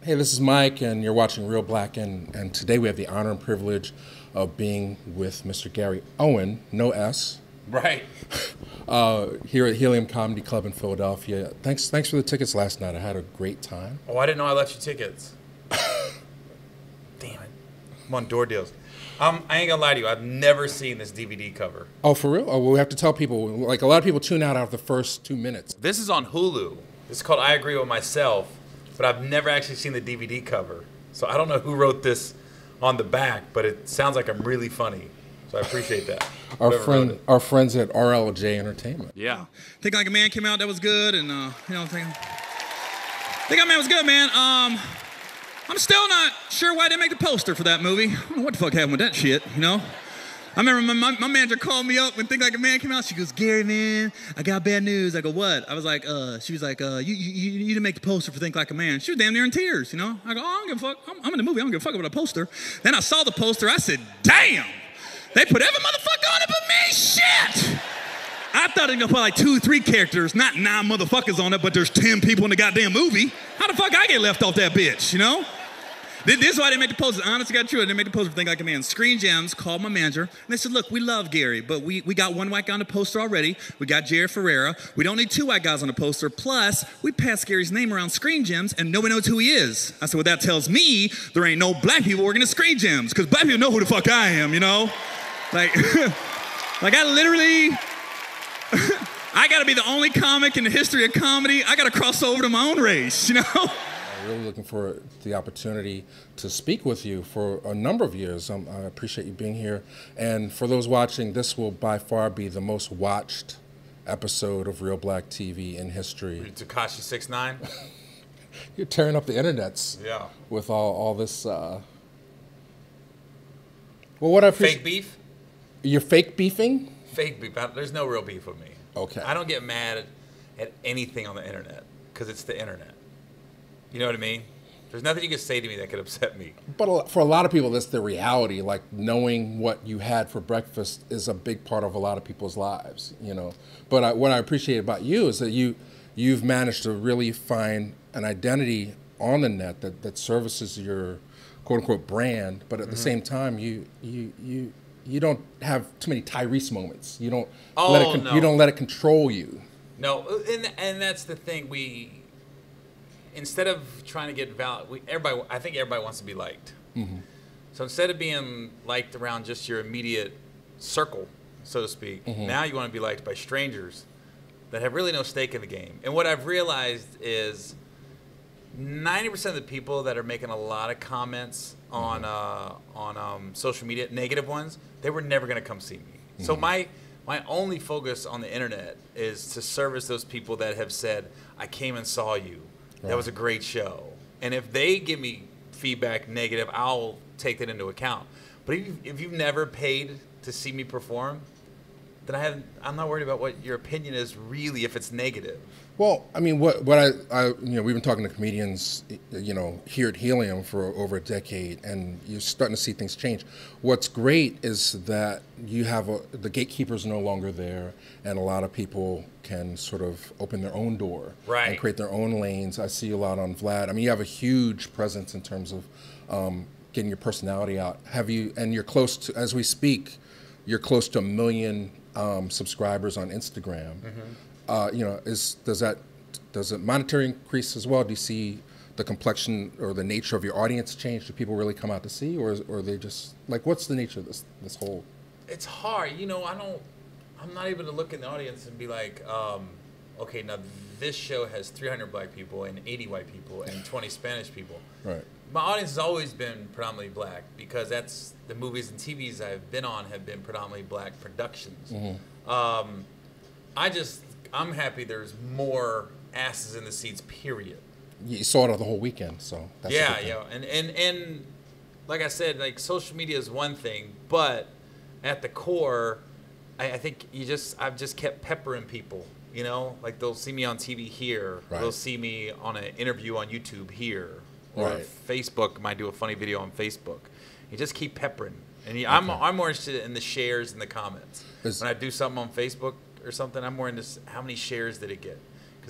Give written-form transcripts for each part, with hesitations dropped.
Hey, this is Mike, and you're watching Real Black, and today we have the honor and privilege of being with Mr. Gary Owen, no S, Right. here at Helium Comedy Club in Philadelphia. Thanks for the tickets last night. I had a great time. Oh, I didn't know I left you tickets. Damn it. I'm on door deals. I ain't gonna lie to you. I've never seen this DVD cover. Oh, for real? Oh, well, we have to tell people. Like, a lot of people tune out after the first 2 minutes. This is on Hulu. This is called I Agree With Myself, but I've never actually seen the DVD cover. So I don't know who wrote this on the back, but it sounds like I'm really funny. So I appreciate that. Our friends at RLJ Entertainment. Yeah. Think Like a Man came out, that was good, and Think Like a Man was good, man. I'm still not sure why I didn't make the poster for that movie. I don't know what the fuck happened with that shit, you know? I remember my manager called me up when Think Like a Man came out. She goes, Gary, man, I got bad news. I go, what? I was like, she was like, you didn't make the poster for Think Like a Man. She was damn near in tears, you know? I go, oh, I don't give a fuck. I'm in the movie. I don't give a fuck about a poster. Then I saw the poster. I said, damn, they put every motherfucker on it but me. Shit. I thought they were gonna put like 2 or 3 characters, not 9 motherfuckers on it, but there's 10 people in the goddamn movie. How the fuck I get left off that bitch, you know? This is why I didn't make the poster. Honestly, got true. I didn't make the poster for Think Like a Man. Screen Gems called my manager, and they said, look, we love Gary, but we got 1 white guy on the poster already. We got Jerry Ferrera. We don't need 2 white guys on the poster. Plus, we passed Gary's name around Screen Gems, and nobody knows who he is. I said, well, that tells me there ain't no black people working at Screen Gems, because black people know who the fuck I am, you know? Like, like I literally... I gotta be the only comic in the history of comedy. I gotta cross over to my own race, you know? I'm really looking for the opportunity to speak with you for a number of years. I appreciate you being here. And for those watching, this will by far be the most watched episode of Real Black TV in history. Tekashi 6ix9ine. You're tearing up the internets. Yeah. With all this. Well, what I appreciate. Fake beef? You're fake beefing? Fake beef. There's no real beef with me. Okay. I don't get mad at anything on the internet because it's the internet. You know what I mean? There's nothing you can say to me that could upset me. But for a lot of people, that's the reality. Like, knowing what you had for breakfast is a big part of a lot of people's lives, you know. But what I appreciate about you is that you've managed to really find an identity on the net that services your quote-unquote brand, but at the same time, you don't have too many Tyrese moments. You don't No. You don't let it control you. No, and that's the thing. Instead of trying to get I think everybody wants to be liked. Mm-hmm. So instead of being liked around just your immediate circle, so to speak, now you want to be liked by strangers that have really no stake in the game. And what I've realized is 90% of the people that are making a lot of comments on social media, negative ones, they were never going to come see me. So my only focus on the internet is to service those people that have said, I came and saw you. That was a great show. And if they give me feedback negative, I'll take that into account. But if you've never paid to see me perform, then I'm not worried about what your opinion is really if it's negative. Well, I mean, what we've been talking to comedians, here at Helium for over a decade, and you're starting to see things change. What's great is that you have the gatekeepers no longer there, and a lot of people can sort of open their own door and create their own lanes. I see a lot on Vlad. I mean, you have a huge presence in terms of getting your personality out. And you're close to, as we speak, you're close to 1 million subscribers on Instagram. Does it monetary increase as well? Do you see the complexion or the nature of your audience change? Do people really come out to see, or are they just like, what's the nature of this whole? It's hard, I'm not able to look in the audience and be like, okay, now this show has 300 black people and 80 white people and 20 Spanish people. Right. My audience has always been predominantly black because that's the movies and TVs I've been on have been predominantly black productions. I'm happy there's more asses in the seats, period. You saw it the whole weekend, so that's and like I said, like, social media is one thing, but at the core, I think I've just kept peppering people, like they'll see me on TV here, they'll see me on an interview on YouTube here, or Facebook, might do a funny video on Facebook. You just keep peppering, and I'm more interested in the shares and the comments. When I do something on Facebook or something, I'm more into how many shares did it get,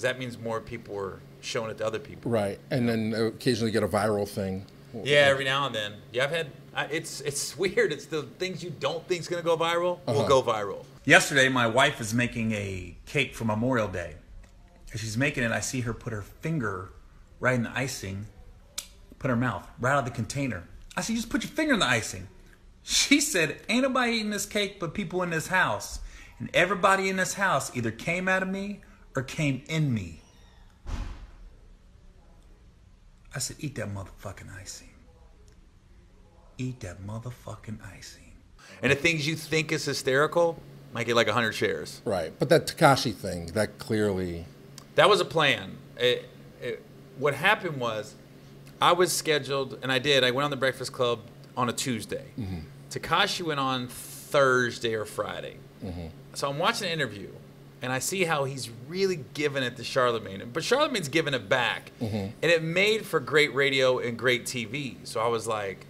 because that means more people are showing it to other people. Right, and then occasionally get a viral thing. Yeah, every now and then. Yeah, I've had. It's weird. It's the things you don't think is gonna go viral will go viral. Yesterday, my wife is making a cake for Memorial Day. As she's making it, I see her put her finger right in the icing, put her mouth right out of the container. I said, just put your finger in the icing. She said, ain't nobody eating this cake but people in this house. And everybody in this house either came out of me or came in me. I said, eat that motherfucking icing. Eat that motherfucking icing. And the things you think is hysterical might get like 100 shares. Right, but that Tekashi thing, that clearly... That was a plan. What happened was, I was scheduled, and I went on the Breakfast Club on a Tuesday. Tekashi went on Thursday or Friday. So I'm watching an interview, and I see how he's really giving it to Charlamagne. But Charlamagne's giving it back. And it made for great radio and great TV. So I was like,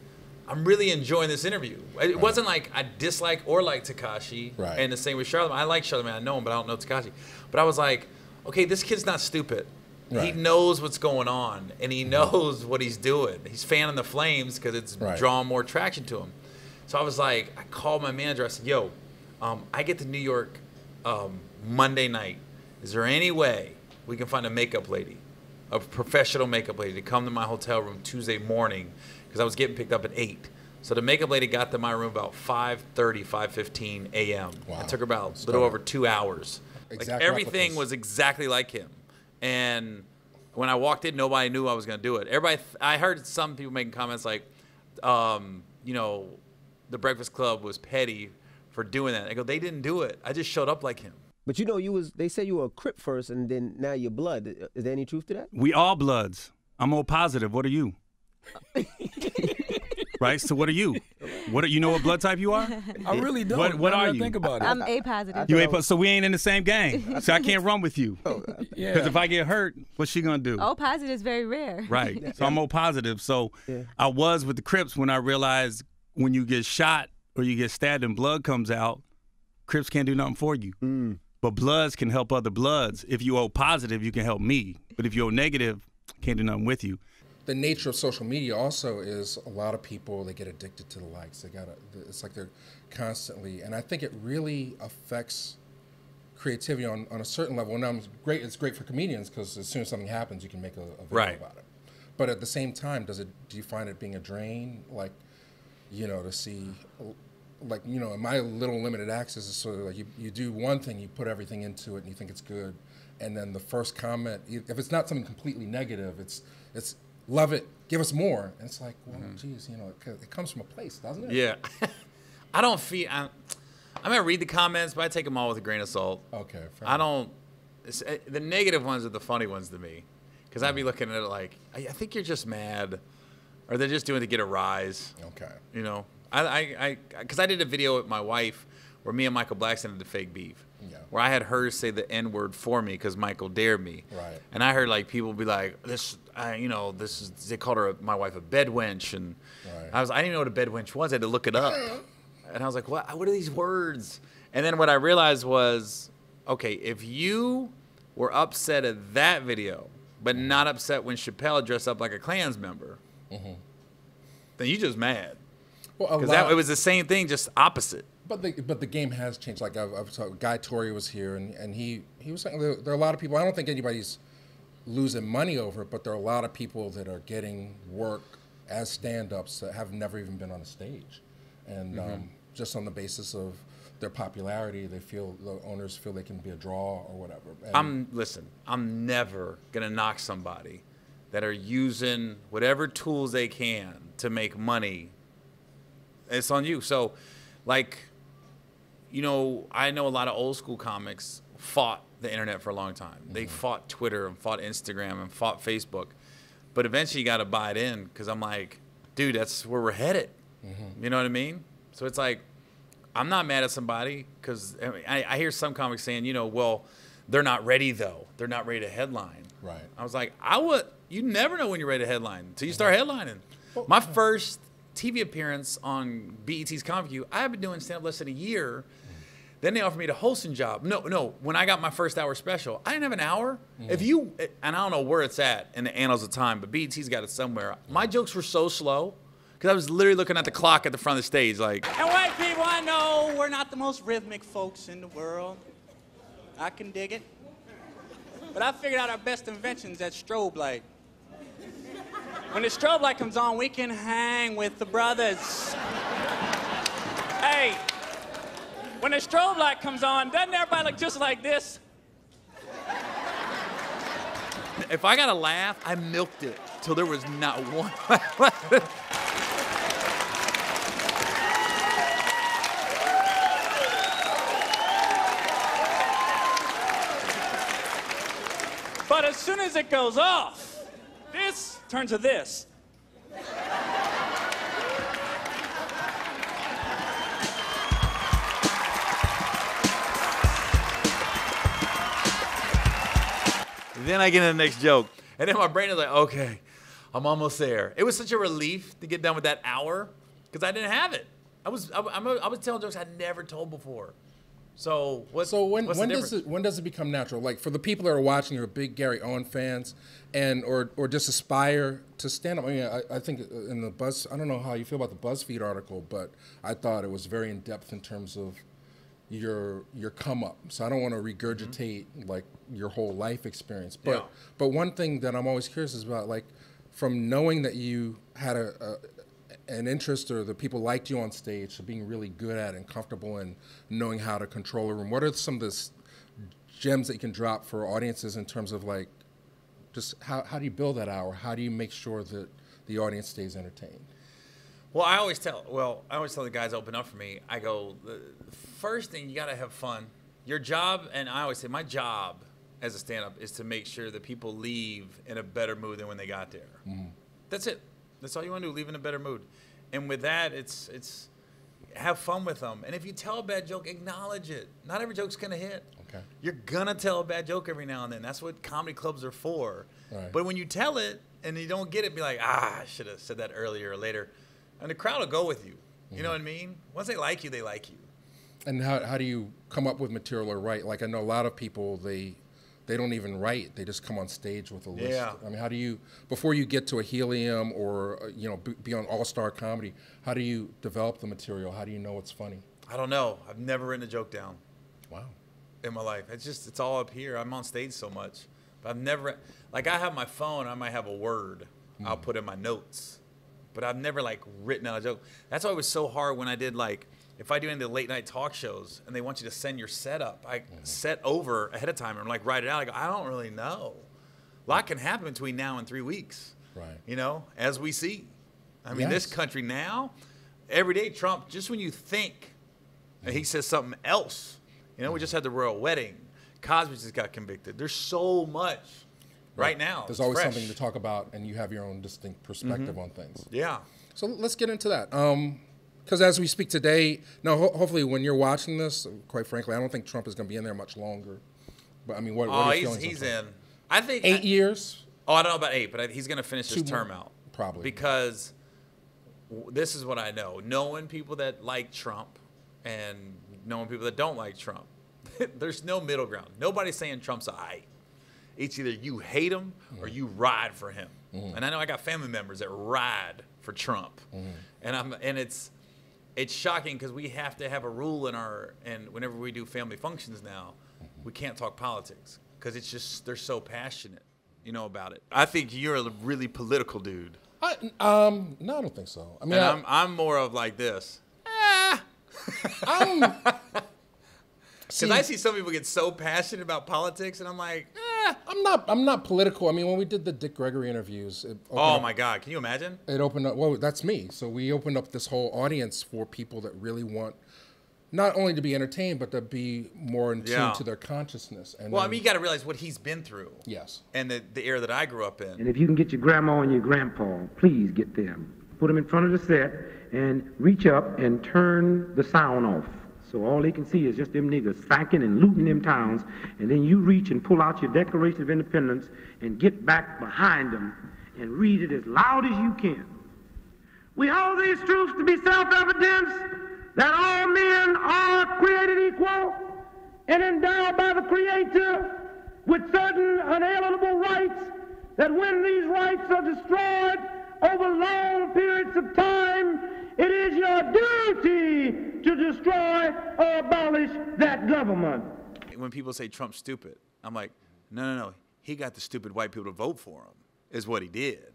I'm really enjoying this interview. It wasn't like I dislike or like Tekashi. And the same with Charlamagne. I like Charlamagne. I know him, but I don't know Tekashi. But I was like, okay, this kid's not stupid. He knows what's going on, and he knows what he's doing. He's fanning the flames because it's drawing more traction to him. So I was like, I called my manager. I said, yo, I get to New York Monday night. Is there any way we can find a makeup lady, a professional makeup lady, to come to my hotel room Tuesday morning? Because I was getting picked up at 8. So the makeup lady got to my room about 5:30, 5:15 a.m. It took her about a little over 2 hours. Like everything was exactly like him. And when I walked in, nobody knew I was going to do it. I heard some people making comments like, you know, the Breakfast Club was petty for doing that. I go, they didn't do it. I just showed up like him. But you know, they said you were a Crip first, and then now you're Blood. Is there any truth to that? We all Bloods. I'm O positive. What are you? Right. So what are you? You know what blood type you are? I really don't. What are you? Think about it. I'm A positive. You A. So we ain't in the same gang. So I can't run with you. Because if I get hurt, what's she gonna do? O positive is very rare. Right. So I'm O positive. So I was with the Crips when I realized when you get shot or you get stabbed and blood comes out, Crips can't do nothing for you. But Bloods can help other Bloods. If you O positive, you can help me. But if you O negative, can't do nothing with you. The nature of social media also is a lot of people, they get addicted to the likes. It's like they're constantly, and I think it really affects creativity on a certain level. And it's great for comedians because as soon as something happens, you can make a video about it. But at the same time, do you find it being a drain? Like, you know, to see, like, you know, in my little limited access is sort of like you do one thing, you put everything into it and you think it's good. And then the first comment, if it's not something completely negative, it's love it, give us more. And it's like, well, geez, you know, it comes from a place, doesn't it? Yeah. I don't feel, I'm going to read the comments, but I take them all with a grain of salt. Okay. The negative ones are the funny ones to me. Because I'd be looking at it like, I think you're just mad. Or they're just doing it to get a rise. Okay. You know, because I did a video with my wife where me and Michael Blackson did the fake beef. Yeah. Where I had her say the N-word for me because Michael dared me. Right. And I heard like people be like, they called my wife a bedwench. And I didn't even know what a bedwench was. I had to look it up. And I was like, what are these words? And then what I realized was, okay, if you were upset at that video, but not upset when Chappelle dressed up like a Klans member, then you just mad. Because it was the same thing, just opposite. But the game has changed. Like I've talked, Guy Torrey was here, and he was saying there are a lot of people. I don't think anybody's losing money over it, but there are a lot of people that are getting work as stand-ups that have never even been on a stage, and just on the basis of their popularity, the owners feel they can be a draw or whatever. And I'm never gonna knock somebody that are using whatever tools they can to make money. It's on you. So, like, you know, I know a lot of old school comics fought the internet for a long time. They fought Twitter and fought Instagram and fought Facebook. But eventually you got to buy it in because I'm like, dude, that's where we're headed. You know what I mean? So it's like, I'm not mad at somebody because I hear some comics saying, you know, well, they're not ready, though. They're not ready to headline. Right. I was like, you never know when you're ready to headline until you start headlining. My first TV appearance on BET's Comic View, I have been doing stand-up less than a year. Then they offered me the hosting job. No. When I got my first hour special, I didn't have an hour. If you, and I don't know where it's at in the annals of time, but BET's got it somewhere. My jokes were so slow because I was literally looking at the clock at the front of the stage like. And white people, I know we're not the most rhythmic folks in the world. I can dig it. But I figured out our best invention's that strobe light. When the strobe light comes on, we can hang with the brothers. Hey. When the strobe light comes on, doesn't everybody look just like this? If I got a laugh, I milked it till there was not one laugh. But as soon as it goes off, this turns to this. Then I get into the next joke. And then my brain is like, okay, I'm almost there. It was such a relief to get done with that hour because I didn't have it. I was telling jokes I'd never told before. So when does it become natural? Like for the people that are watching who are big Gary Owen fans and or just aspire to stand up. I mean, I think in the I don't know how you feel about the BuzzFeed article, but I thought it was very in depth in terms of your come up. So I don't want to regurgitate like your whole life experience. But one thing that I'm always curious is about, like, from knowing that you had an interest or the people liked you on stage to being really good at it and comfortable and knowing how to control a room. What are some of the gems that you can drop for audiences in terms of like just how do you build that hour? How do you make sure that the audience stays entertained? Well, I always tell the guys open up for me. I go, the first thing, you got to have fun. Your job, and I always say my job as a stand-up is to make sure that people leave in a better mood than when they got there. Mm-hmm. That's it. That's all you want to do, leave in a better mood. And with that, it's have fun with them. And if you tell a bad joke, acknowledge it. Not every joke's going to hit. Okay. You're going to tell a bad joke every now and then. That's what comedy clubs are for. Right. But when you tell it and you don't get it, be like, I should have said that earlier or later. And the crowd will go with you. You know what I mean? Once they like you, they like you. And how do you come up with material or write? Like I know a lot of people, they don't even write. They just come on stage with a list. Yeah. I mean, how do you, before you get to a Helium or, be on All-Star Comedy, how do you develop the material? How do you know it's funny? I don't know. I've never written a joke down. Wow. In my life. It's all up here. I'm on stage so much. But I've never, like I have my phone, I might have a word I'll put in my notes. But I've never like written out a joke. That's why it was so hard when I did like, if I do any of the late night talk shows and they want you to send your setup, I set over ahead of time and like write it out. I go, I don't really know. A lot can happen between now and 3 weeks. Right. As we see. I mean, this country now, every day Trump, just when you think he says something else, we just had the royal wedding. Cosby just got convicted. There's so much. Right now, there's always something to talk about, and you have your own distinct perspective on things. Yeah. So let's get into that. Because as we speak today, hopefully when you're watching this, quite frankly, I don't think Trump is going to be in there much longer. But I mean, what are your feelings? He's in. I think 8 years. Oh, I don't know about 8, but he's going to finish his term out. Probably. Because this is what I know. Knowing people that like Trump and knowing people that don't like Trump, there's no middle ground. Nobody's saying Trump's a aight. It's either you hate him or you ride for him. And I know I got family members that ride for Trump. And it's shocking because we have to have a rule and whenever we do family functions now, we can't talk politics because it's just, they're so passionate, about it. I think you're a really political dude. No, I don't think so. I mean, I'm more of like this. Because I see some people get so passionate about politics, and I'm like, I'm not political. I mean, when we did the Dick Gregory interviews, my God, can you imagine? It opened up. Well, that's me. So we opened up this whole audience for people that really want not only to be entertained, but to be more in tune to their consciousness. And I mean, you got to realize what he's been through. Yes. And the era that I grew up in. And if you can get your grandma and your grandpa, please get them. Put them in front of the set and reach up and turn the sound off. So all they can see is just them niggas spanking and looting them towns, and then you reach and pull out your Declaration of Independence and get back behind them and read it as loud as you can. We hold these truths to be self-evident that all men are created equal and endowed by the Creator with certain unalienable rights, that when these rights are destroyed over long periods of time, it is your duty to destroy or abolish that government. When people say Trump's stupid, I'm like, no. He got the stupid white people to vote for him, is what he did.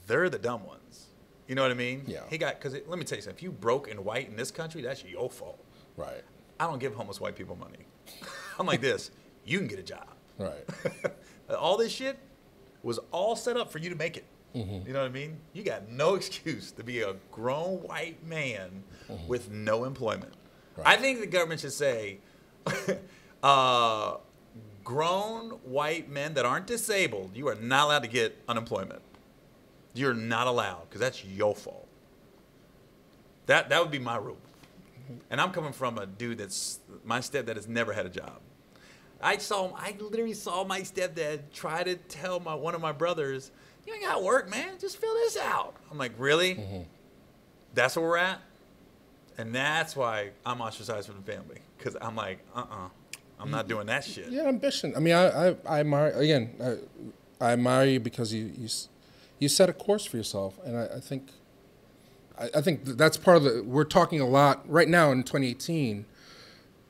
They're the dumb ones. You know what I mean? Yeah. Because let me tell you something. If you broke and white in this country, that's your fault. Right. I don't give homeless white people money. I'm like this. You can get a job. Right. All this shit was all set up for you to make it. You know what I mean? You got no excuse to be a grown white man with no employment. Right. I think the government should say, grown white men that aren't disabled, you are not allowed to get unemployment. You're not allowed, because that's your fault. That would be my rule. And I'm coming from a dude my stepdad has never had a job. I literally saw my stepdad try to tell one of my brothers, you ain't got to work, man. Just fill this out. I'm like, really? That's where we're at? And that's why I'm ostracized from the family. Because I'm like, I'm not doing that shit. Yeah, ambition. I mean, I admire, again, I admire you because you set a course for yourself. And I think that's part of we're talking a lot right now in 2018.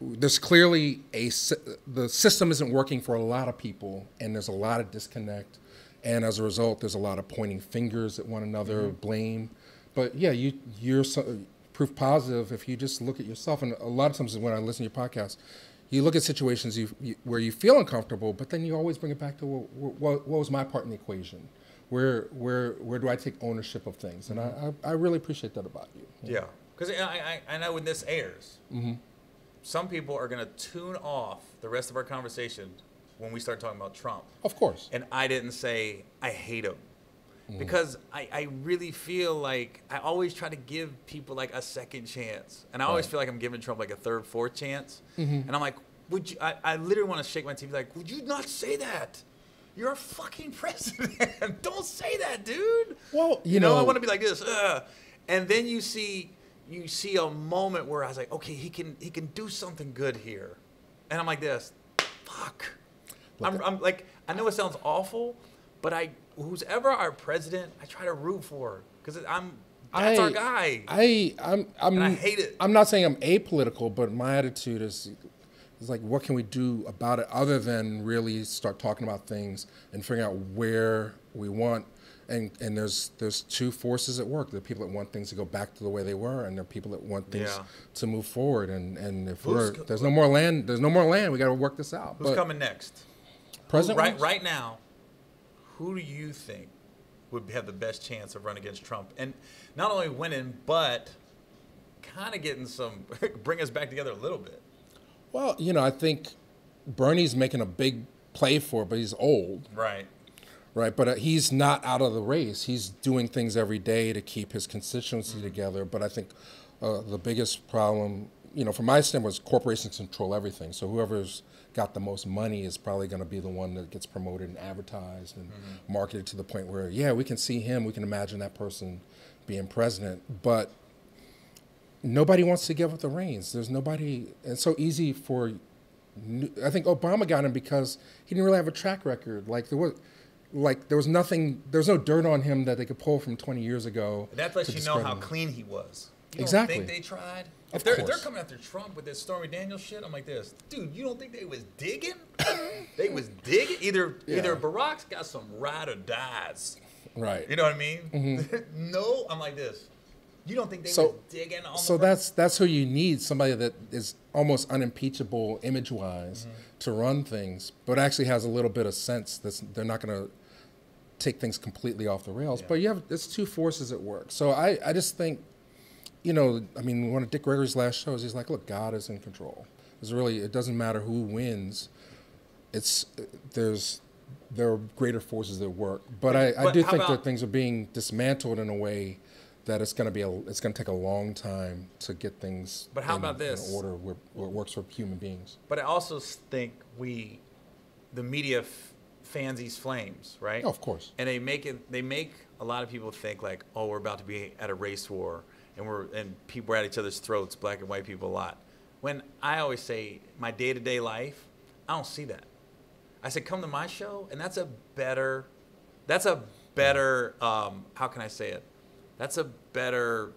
There's clearly the system isn't working for a lot of people, and there's a lot of disconnect. And as a result, there's a lot of pointing fingers at one another, blame. But yeah, you're proof positive if you just look at yourself. And a lot of times when I listen to your podcast, you look at situations where you feel uncomfortable, but then you always bring it back to what was my part in the equation? Where do I take ownership of things? And I really appreciate that about you. Yeah, because I know when this airs, some people are going to tune off the rest of our conversation when we start talking about Trump. Of course. And I didn't say I hate him. Because I really feel like I always try to give people like a second chance. And I always feel like I'm giving Trump like a third, fourth chance. And I'm like, I literally want to shake my teeth like, would you not say that? You're a fucking president. Don't say that, dude. Well, you know, I want to be like this. And then you see a moment where I was like, okay, he can do something good here. And I'm like this, fuck. I'm like, I know it sounds awful, but who's ever our president, I try to root for, because that's our guy. And I hate it. I'm not saying I'm apolitical, but my attitude is like, what can we do about it other than really start talking about things and figuring out where we want. And there's two forces at work. There are people that want things to go back to the way they were, and there are people that want things to move forward. And if there's no more land, we got to work this out. Who's coming next? President right now, who do you think would have the best chance of running against Trump? And not only winning, but kind of getting bring us back together a little bit. Well, I think Bernie's making a big play for it, but he's old. Right. Right, but he's not out of the race. He's doing things every day to keep his constituency together. But I think the biggest problem, from my standpoint, was corporations control everything. So whoever's got the most money is probably going to be the one that gets promoted and advertised and marketed to the point where, we can see him, we can imagine that person being president. But nobody wants to give up the reins. There's nobody. It's so easy for. I think Obama got him because he didn't really have a track record. There was nothing. There was no dirt on him that they could pull from 20 years ago. And that lets you know how clean he was. You Exactly. don't think they tried? If they're coming after Trump with this Stormy Daniels shit, I'm like this, dude. You don't think they was digging? They was digging. Either Barack's got some ride or dies. Right. You know what I mean? No, I'm like this. You don't think they was digging on So that's who you need, somebody that is almost unimpeachable image-wise to run things, but actually has a little bit of sense that they're not going to take things completely off the rails. But it's two forces at work. So I just think, one of Dick Gregory's last shows, he's like, look, God is in control. It doesn't matter who wins. There are greater forces at work. But I do think that things are being dismantled in a way that it's going to take a long time to get things in order where it works for human beings. But I also think the media fans these flames, right? Oh, of course. And they make a lot of people think like, oh, we're about to be at a race war. and people are at each other's throats, black and white people a lot. When I always say my day-to-day life, I don't see that. I said, come to my show, and that's a better how can I say it? That's a better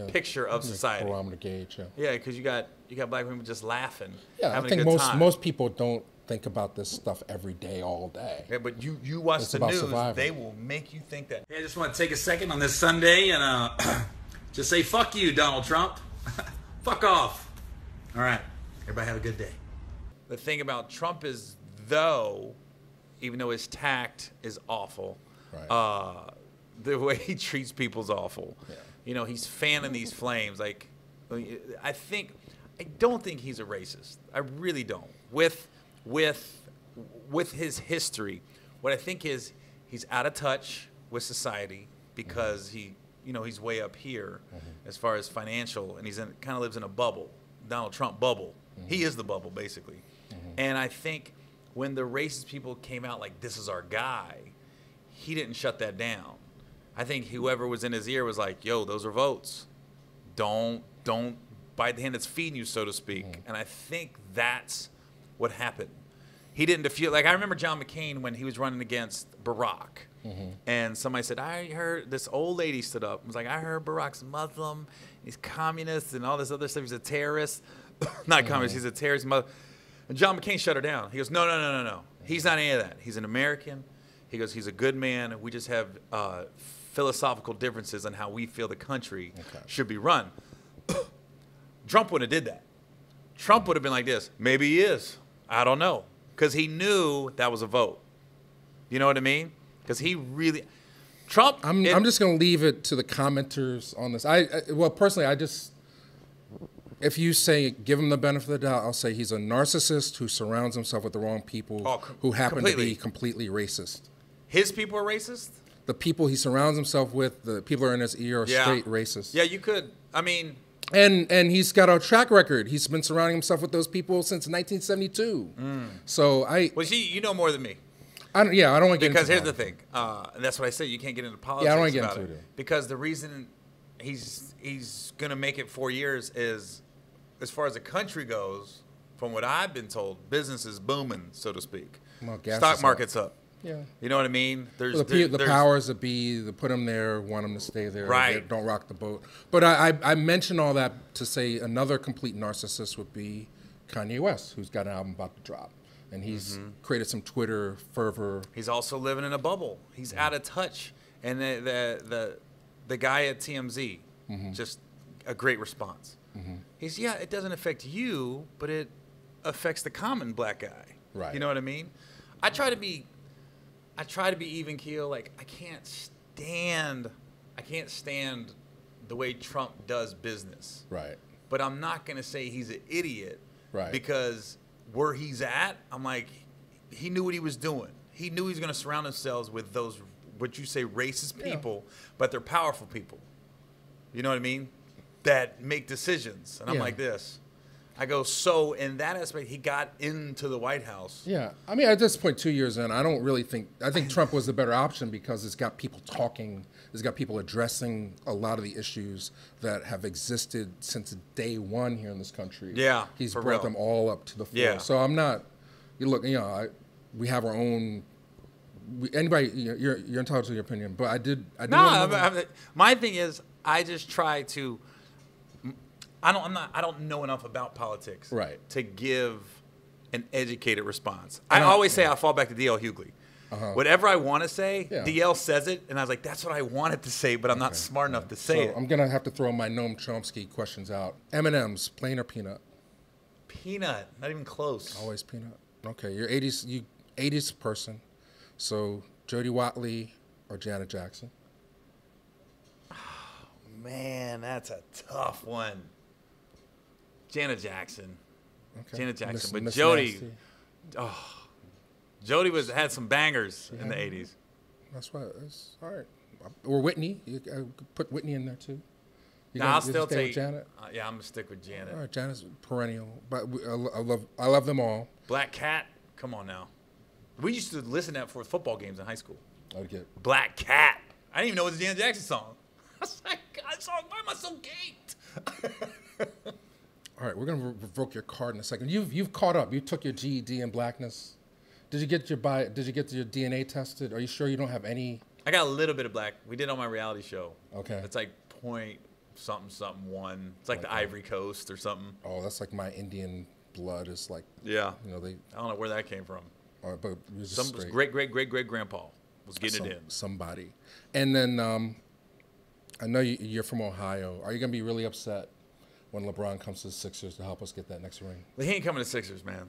picture of society. Barometer gauge, yeah. Yeah, because you got black women just laughing, yeah, having I think a good time. most people don't think about this stuff every day, all day. Yeah, but you watch It's the about news, survival. they will make you think that. Hey, I just want to take a second on this Sunday and just say fuck you, Donald Trump. Fuck off. All right. Everybody have a good day. The thing about Trump is, even though his tact is awful, Right. The way he treats people's awful. Yeah. You know, he's fanning these flames. Like, I don't think he's a racist. I really don't. With his history, what I think is he's out of touch with society because he's way up here as far as financial, and he's kind of lives in a bubble, Donald Trump bubble. He is the bubble, basically. And I think when the racist people came out like, this is our guy, he didn't shut that down. I think whoever was in his ear was like, yo, those are votes. Don't bite the hand that's feeding you, so to speak. And I think that's what happened. He didn't defeat, like I remember John McCain when he was running against Barack. And somebody said, I heard, this old lady stood up and was like, I heard Barack's Muslim, he's communist and all this other stuff. He's a terrorist. Not communist, he's a terrorist. And John McCain shut her down. He goes, no. He's not any of that. He's an American. He goes, he's a good man. We just have philosophical differences on how we feel the country should be run. Trump wouldn't have did that. Trump would have been like this. Maybe he is. I don't know. Because he knew that was a vote. You know what I mean? Because he really... Trump... I'm just going to leave it to the commenters on this. Well, personally, if you say, give him the benefit of the doubt, I'll say he's a narcissist who surrounds himself with the wrong people who happen to be completely racist. His people are racist? The people he surrounds himself with, the people who are in his ear are straight racist. Yeah, you could. I mean... And he's got a track record. He's been surrounding himself with those people since 1972. So Well, you know more than me. I don't want to get into Because here's the thing. And that's what I say. You can't get into politics I don't want to get about into it. Because the reason he's going to make it 4 years is, as far as the country goes, from what I've been told, business is booming, so to speak. Well, gas Stock is market's up. Yeah. You know what I mean? The powers that be, that put him there, want him to stay there. Right. Don't rock the boat. But I mention all that to say another complete narcissist would be Kanye West, who's got an album about to drop. And he's created some Twitter fervor. He's also living in a bubble. He's out of touch. And the guy at TMZ, just a great response. He's, it doesn't affect you, but it affects the common black guy. Right. You know what I mean? I try to be even keel. Like I can't stand the way Trump does business. Right. But I'm not gonna say he's an idiot. Right. Because where he's at, I'm like, he knew what he was doing. He knew he was gonna surround himself with those, what you say, racist people, but they're powerful people. You know what I mean? That make decisions. And I'm like this. I go, so in that aspect, he got into the White House. Yeah. I mean, at this point, 2 years in, I think Trump was the better option because it's got people talking. It's got people addressing a lot of the issues that have existed since day one here in this country. Yeah, He's for brought real. them all up to the floor. Yeah. So I'm not, we have our own, anybody, you're entitled to your opinion, but I do my thing is, I just try to, I don't know enough about politics to give an educated response. I always say I fall back to D.L. Hughley. Whatever I want to say, DL says it, and I was like, that's what I wanted to say, but I'm not smart enough to say it. I'm going to have to throw my Noam Chomsky questions out. M&M's, plain or peanut? Peanut, not even close. Always peanut. Okay, you're 80s person. So Jody Watley or Janet Jackson? Oh, man, that's a tough one. Janet Jackson. Okay. Janet Jackson. But Miss Jody, Nasty. Jody had some bangers in the 80s. That's right. That's all right. Or Whitney. You put Whitney in there too. I'll still stay take with Janet. Yeah, I'm gonna stick with Janet. All right, Janet's perennial, but I love them all. Black Cat, come on now. We used to listen to that for football games in high school. I would get Black Cat. I didn't even know it was a Janet Jackson song. was like, God, why am I so gaped? All right, we're gonna revoke your card in a second. You've caught up. You took your GED in blackness. Did you get your DNA tested? Are you sure you don't have any? I got a little bit of black. We did on my reality show. Okay. It's like point something one. It's like the Ivory Coast or something. Oh, that's like my Indian blood is like. Yeah. You know they. I don't know where that came from. But it was Some just great grandpa was getting it in. Somebody, and then I know you're from Ohio. Are you gonna be really upset when LeBron comes to the Sixers to help us get that next ring? Well, he ain't coming to Sixers, man.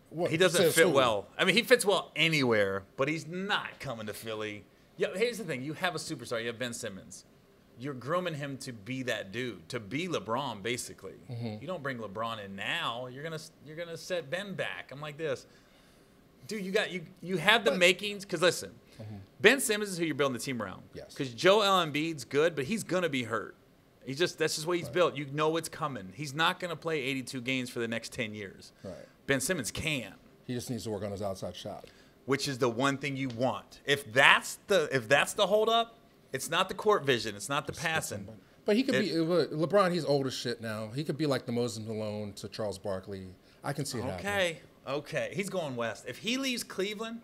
What? He doesn't fit well. I mean, he fits well anywhere, but he's not coming to Philly. Yeah, here's the thing. You have a superstar. You have Ben Simmons. You're grooming him to be that dude, to be LeBron, basically. You don't bring LeBron in now. You're gonna set Ben back. I'm like this. Dude, you have the makings. Because listen, Ben Simmons is who you're building the team around. Yes. Because Joel Embiid's good, but he's going to be hurt. That's just what he's built. You know it's coming. He's not going to play 82 games for the next 10 years. Right. Ben Simmons can. He just needs to work on his outside shot. Which is the one thing you want. If that's the holdup, it's not the court vision. It's not the passing. But he could be LeBron. He's old as shit now. He could be like the Moses Malone to Charles Barkley. I can see it happening. Okay. He's going west. If he leaves Cleveland,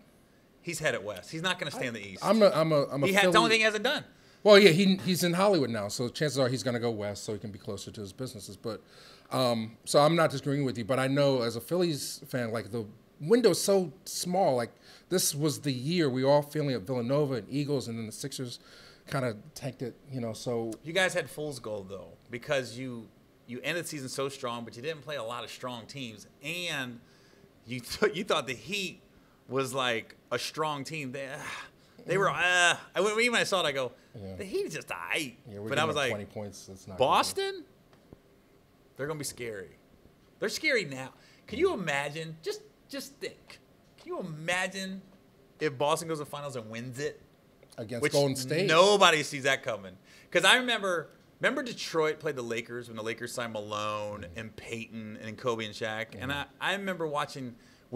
he's headed west. He's not going to stay in the East. I'm a It's the only thing he hasn't done. Well, yeah, he's in Hollywood now, so chances are he's going to go west so he can be closer to his businesses. But so I'm not disagreeing with you, but I know as a Phillies fan, like the window's so small. Like this was the year we were all feeling at Villanova and Eagles, and then the Sixers kind of tanked it. So you guys had fool's gold though, because you ended the season so strong, but you didn't play a lot of strong teams, and you thought the Heat was like a strong team. They were. When I saw it, I go, the Heat is just aight. Yeah, but I was like, 20 points. It's not Boston. They're gonna be scary. They're scary now. Can you imagine? Just think. Can you imagine if Boston goes to the finals and wins it against Golden State? Nobody sees that coming. Because I remember Detroit played the Lakers when the Lakers signed Malone and Peyton and Kobe and Shaq. And I remember watching.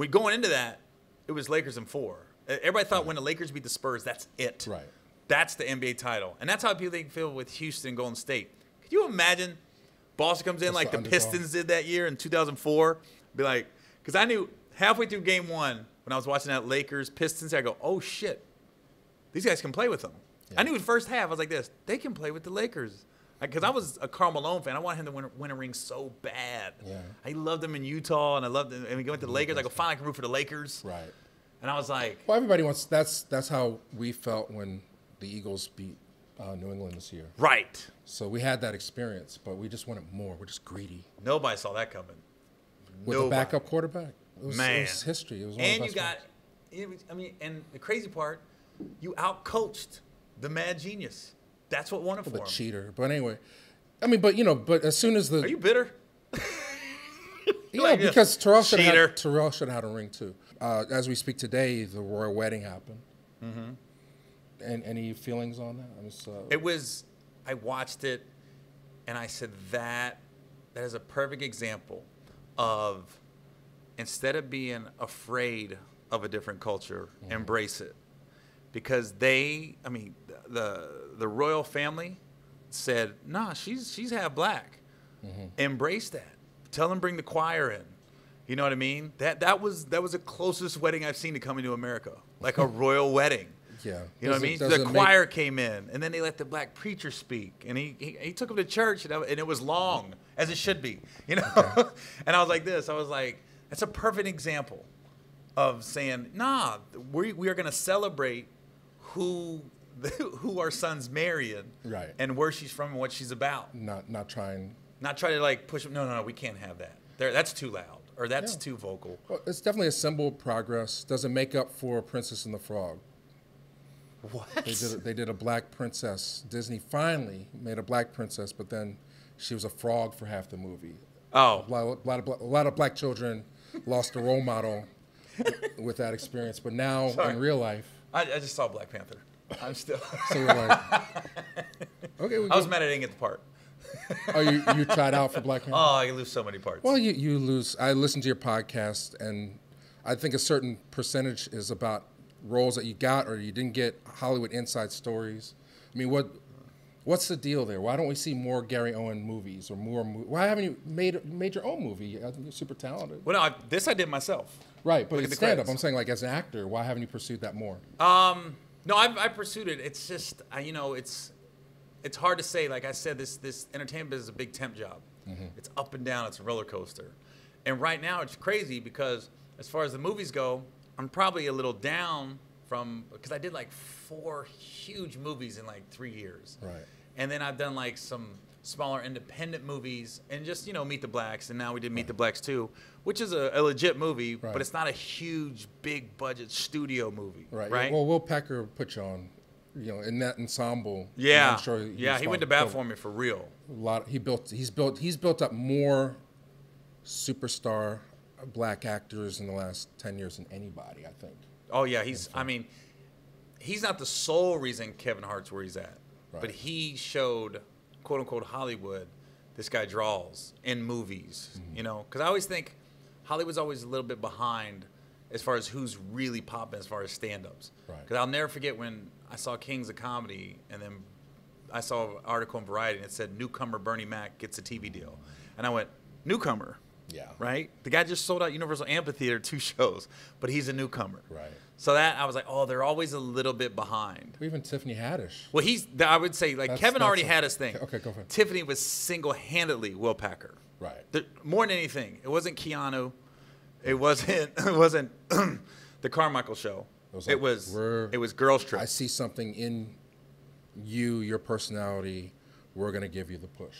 Going into that, it was Lakers in 4. Everybody thought when the Lakers beat the Spurs, that's it. Right. That's the NBA title. And that's how people feel with Houston and Golden State. Could you imagine Boston comes in like the Pistons did that year in 2004? Be like, because I knew halfway through game 1 when I was watching that Lakers-Pistons, I go, oh, shit. These guys can play with them. Yeah. I knew the first half, I was like this, they can play with the Lakers. Because I was a Karl Malone fan. I wanted him to win a ring so bad. Yeah. I loved him in Utah, and I loved him. And we went to the Lakers. I go, finally, I can root for the Lakers. Right. And I was like, well, everybody wants. That's how we felt when the Eagles beat New England this year. Right. So we had that experience, but we just wanted more. We're just greedy. Nobody saw that coming. With a backup quarterback, it was history. It was one and of the best and the crazy part, you outcoached the mad genius. That's what won it for him. The cheater. But anyway, but as soon as the... Are you bitter? Yeah, because Terrell should have had a ring too. As we speak today, the royal wedding happened. Mm-hmm. And any feelings on that? I watched it, and I said that is a perfect example of instead of being afraid of a different culture, embrace it. Because the royal family said, nah, she's half black. Mm-hmm. Embrace that. Tell them bring the choir in. You know what I mean? That was the closest wedding I've seen to coming to America, like a royal wedding. Yeah. You know what I mean? The choir came in, and then they let the black preacher speak, and he took him to church, and it was long, as it should be. You know? Okay. And I was like this. I was like, that's a perfect example of saying, nah, we are going to celebrate who our son's marrying, right, and where she's from and what she's about. Not trying to like push them. No, we can't have that. That's too loud, or that's too vocal. Well, it's definitely a symbol of progress. Doesn't make up for Princess and the Frog. What? They did a black princess. Disney finally made a black princess, but then she was a frog for half the movie. Oh, a lot of black children lost a role model with that experience. But now in real life, I just saw Black Panther. I'm still. So you're like, okay. I was mad I didn't get the part. Oh, you tried out for Black Panther? Oh, I lose so many parts. Well, you lose. I listened to your podcast, and I think a certain percentage is about roles that you got or you didn't get, Hollywood inside stories. I mean, What's the deal there? Why don't we see more Gary Owen movies or more? Why haven't you made your own movie? I think you're super talented. Well, no, this I did myself. Right, but Look at it's the stand-up. credits. I'm saying, like, as an actor, why haven't you pursued that more? No, I pursued it. It's just, you know, it's hard to say. Like I said, this entertainment business is a big temp job. It's up and down. It's a roller coaster. And right now it's crazy because as far as the movies go, I'm probably a little down because I did like 4 huge movies in like 3 years. Right. And then I've done like some smaller independent movies and just, you know, Meet the Blacks. And now we did Meet the Blacks 2, which is a legit movie, Right. but it's not a huge, big budget studio movie. Right. Well, Will Pecker put you on, you know, in that ensemble. Yeah. I'm sure He went to bat for me for real. He's built up more superstar black actors in the last 10 years than anybody, I think. Oh yeah, he's not the sole reason Kevin Hart's where he's at. Right. But he showed, quote unquote, Hollywood, this guy draws in movies, you know? Because I always think Hollywood's always a little bit behind as far as who's really popping as far as stand-ups. Right. Because I'll never forget when I saw Kings of Comedy, and then I saw an article in Variety, and it said, newcomer Bernie Mac gets a TV deal. And I went, newcomer? Yeah. Right? The guy just sold out Universal Amphitheater 2 shows, but he's a newcomer. Right. So that, I was like, oh, they're always a little bit behind. Even Tiffany Haddish. Well, I would say, like, Kevin already had his thing. Okay, go for it. Tiffany was single-handedly Will Packer. Right. More than anything. It wasn't Keanu. It wasn't the Carmichael Show. It was Girls Trip. I see something in you, your personality. We're going to give you the push.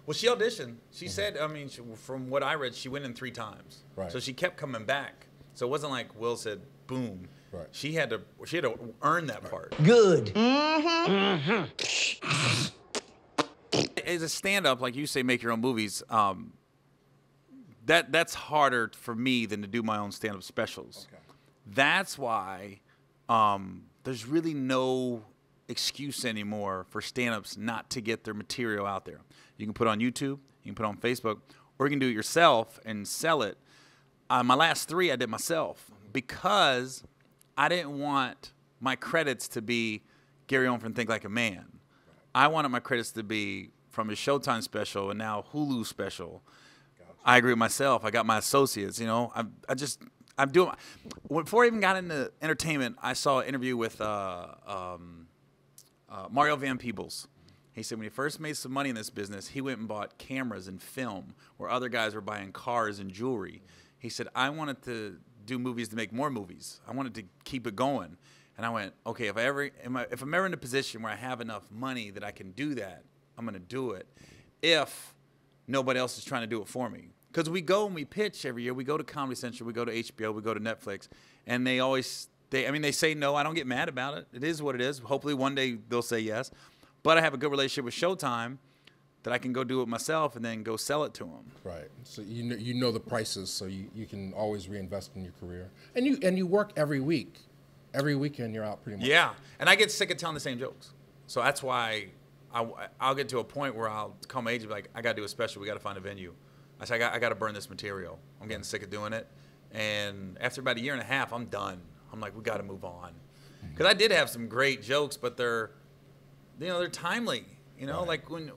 Well, she auditioned. She said, I mean, from what I read, she went in 3 times. Right. So she kept coming back. So it wasn't like Will said, boom. Right. She had to earn that part. Good. As a stand-up, like you say, make your own movies. That's harder for me than to do my own stand-up specials. Okay. That's why there's really no excuse anymore for stand-ups not to get their material out there. You can put it on YouTube, you can put it on Facebook, or you can do it yourself and sell it. My last 3 I did myself because I didn't want my credits to be Gary Owen from Think Like a Man. I wanted my credits to be from his Showtime special and now Hulu special. Gotcha. I agree with myself. I got my associates, you know. I'm doing. Before I even got into entertainment, I saw an interview with Mario Van Peebles. He said when he first made some money in this business, he went and bought cameras and film where other guys were buying cars and jewelry. He said, I wanted to do movies to make more movies. I wanted to keep it going. And I went, okay, if I'm ever in a position where I have enough money that I can do that, I'm going to do it. If nobody else is trying to do it for me. Because we go and we pitch every year. We go to Comedy Central, we go to HBO, we go to Netflix. And they say no. I don't get mad about it. It is what it is. Hopefully one day they'll say yes. But I have a good relationship with Showtime that I can go do it myself and then go sell it to them. Right. So you know the prices, so you can always reinvest in your career. And you work every week. Every weekend you're out pretty much. Yeah. And I get sick of telling the same jokes. So that's why I'll get to a point where I'll call my agent and be like, I got to do a special. We got to find a venue. I say, I got to burn this material. I'm getting sick of doing it. And after about a year and a half, I'm done. I'm like, we got to move on. Because I did have some great jokes, but they're timely. You know, like when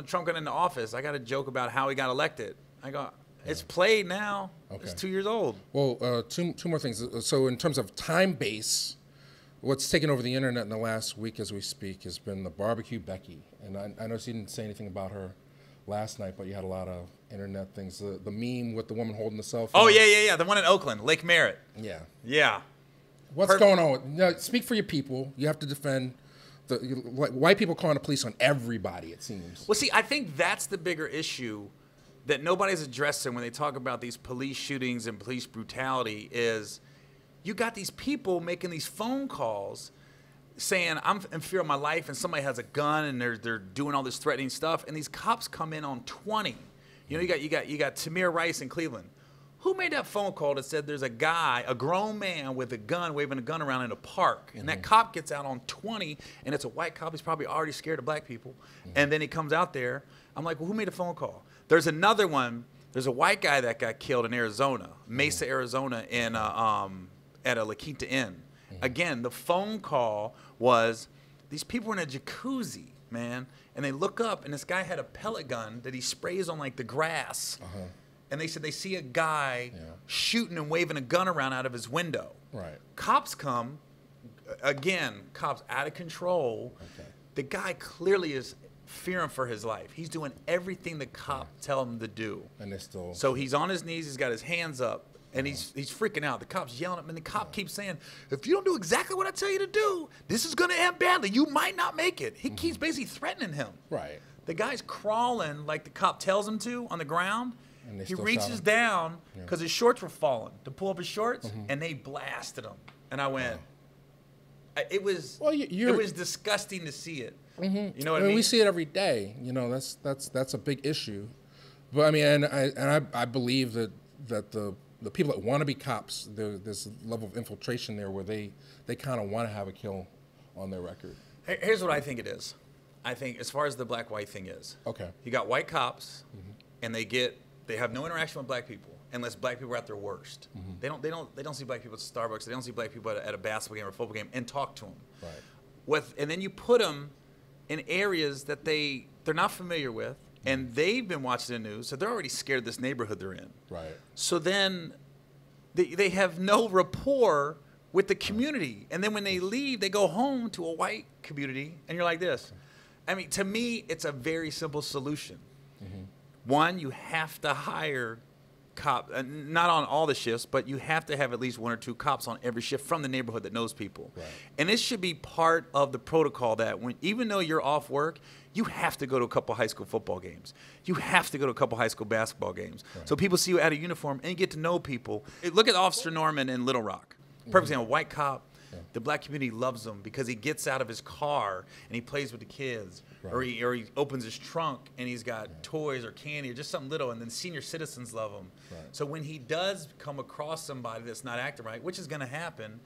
Trump got into office, I got a joke about how he got elected. I go, it's played now. Okay. It's 2 years old. Well, two more things. So in terms of time base, what's taken over the internet in the last week as we speak has been the Barbecue Becky. And I noticed you didn't say anything about her last night, but you had a lot of internet things. The meme with the woman holding the cell phone. Oh, yeah. The one in Oakland, Lake Merritt. Yeah. Yeah. What's going on? Now, speak for your people. You have to defend white people calling the police on everybody, it seems. Well, see, I think that's the bigger issue that nobody's addressing when they talk about these police shootings and police brutality is you got these people making these phone calls saying, I'm in fear of my life, and somebody has a gun, and they're doing all this threatening stuff, and these cops come in on 20. You know, you got Tamir Rice in Cleveland. Who made that phone call that said there's a guy, a grown man with a gun, waving a gun around in a park, and that cop gets out on 20, and it's a white cop. He's probably already scared of black people, and then he comes out there. I'm like, well, who made a phone call? There's another one. There's a white guy that got killed in Arizona, Mesa, Arizona, at a La Quinta Inn. Again, the phone call was these people were in a jacuzzi. man. And they look up, and this guy had a pellet gun that he sprays on like the grass. And they said they see a guy shooting and waving a gun around out of his window. Right. Cops come, again, cops out of control. The guy clearly is fearing for his life. He's doing everything the cop tell him to do. And they still. So he's on his knees. He's got his hands up, and he's freaking out. The cop's yelling at him, and the cop keeps saying, "If you don't do exactly what I tell you to do, this is going to end badly. You might not make it." He keeps basically threatening him. Right. The guy's crawling like the cop tells him to on the ground. And they He still reaches shot him. down because his shorts were falling to pull up his shorts, and they blasted him. And I went, it was it was disgusting to see it. You know what I mean? We see it every day. You know, that's a big issue. But I mean, and I believe that the people that want to be cops, there's this level of infiltration there where they kind of want to have a kill on their record. Here's what I think it is. I think as far as the black-white thing is, you got white cops, and they have no interaction with black people unless black people are at their worst. They don't see black people at Starbucks. They don't see black people at a basketball game or a football game and talk to them. Right. And then you put them in areas that they're not familiar with, and they've been watching the news, so they're already scared of this neighborhood they're in. Right. So then they have no rapport with the community, and then when they leave, they go home to a white community, and you're like this. I mean, to me, it's a very simple solution. One, you have to hire cops, not on all the shifts, but you have to have at least 1 or 2 cops on every shift from the neighborhood that knows people. Right. And this should be part of the protocol that even though you're off work, you have to go to a couple high school football games. You have to go to a couple high school basketball games. Right. So people see you out of uniform and you get to know people. Look at Officer Norman in Little Rock. Perfect example, white cop. The black community loves him because he gets out of his car and he plays with the kids. Right. Or he opens his trunk and he's got toys or candy or just something little, and then senior citizens love him. Right. So when he does come across somebody that's not acting right, which is going to happen,